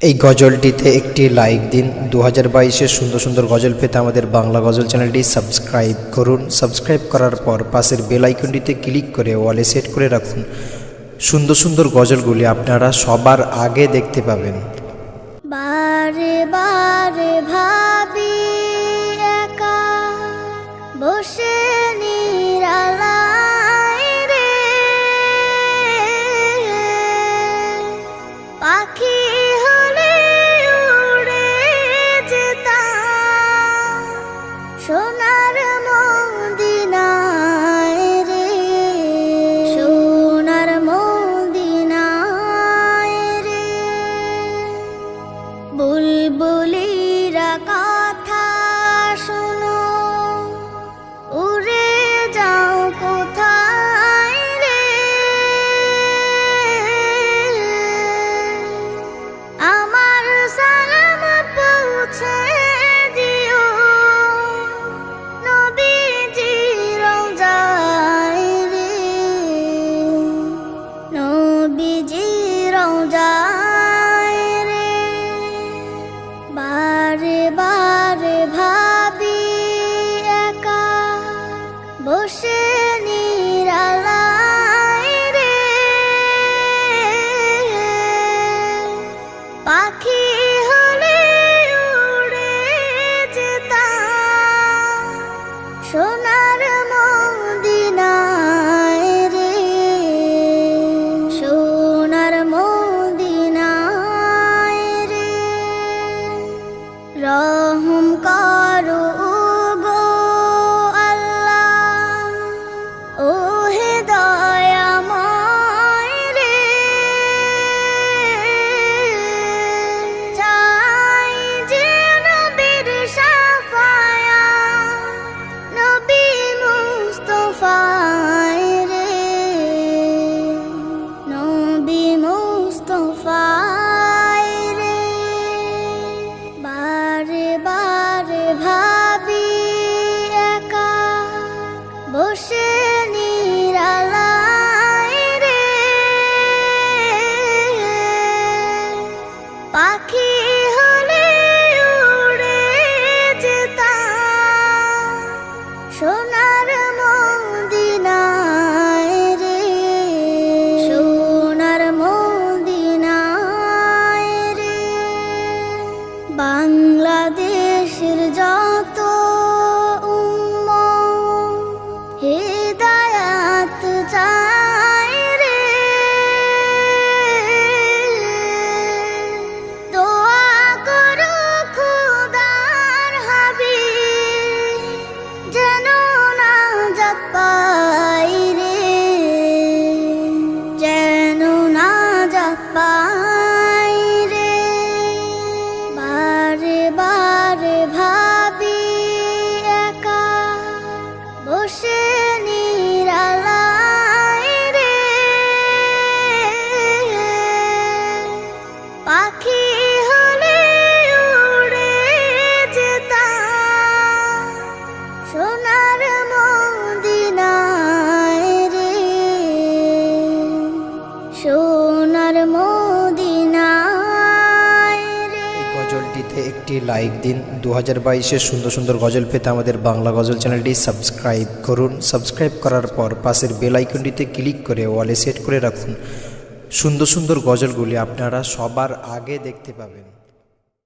এই গজলটিতে একটি লাইক দিন। 2022-এর সুন্দর সুন্দর গজল পেতে আমাদের বাংলা গজল চ্যানেলটি সাবস্ক্রাইব করুন। সাবস্ক্রাইব করার পর পাশের বেল আইকনটিতে ক্লিক করে ওয়ালে সেট করে রাখুন। সুন্দর সুন্দর গজলগুলি আপনারা সবার আগে দেখতে পাবেন। বারে বারে ভাবি একা বসে নিরালায় রে, পাখি হলে উড়ে যেতাম সোনার মদিনায় রে, সোনার মদিনায় রে। বুলবুলিরা কথা শোনো, উড়ে যাও কোথায় রে, আমার সালাম পৌঁছে দিও নবীজি রওজায় রে, নবীজি রওজায় রে। বারে বারে ভাবি একা বসে নিরালায় রে, পাখি হলে উড়ে যেতাম সোনার মদিনায় রে, সোনার মদিনায় রে। রহম করো গো আল্লাহ, ও হে দয়াময় রে, চাই যে নবীর শাফায়াত, নবী মুস্তাফায় রে, নবী মুস্তাফায় রে। বারে বারে ভাবি একা বসে নিরালায় রে, পাখি হলে উড়ে যেতাম সোনার মদিনায় রে, সোনার মদিনায় রে। বাংলাদেশের যত উম্মত হিদায়াত চায় রে, দোয়া করো খোদার হাবিব যেন নাজাত পাই রে, যেন নাজাত পাই রে। বারে বারে ভাবি একা বসে নিরালায় রে, পাখি হলে উড়ে যেতাম সোনার মদিনায় রে, সোনার মদিনায় রে। এই গজলটিতে একটি লাইক দিন। 2022-এর সুন্দর সুন্দর গজল পেতে আমাদের বাংলা গজল চ্যানেলটি সাবস্ক্রাইব করুন। সাবস্ক্রাইব করার পর পাশের বেল আইকনটিতে ক্লিক করে ওয়ালে সেট করে রাখুন। সুন্দর সুন্দর গজলগুলি আপনারা সবার আগে দেখতে পাবেন।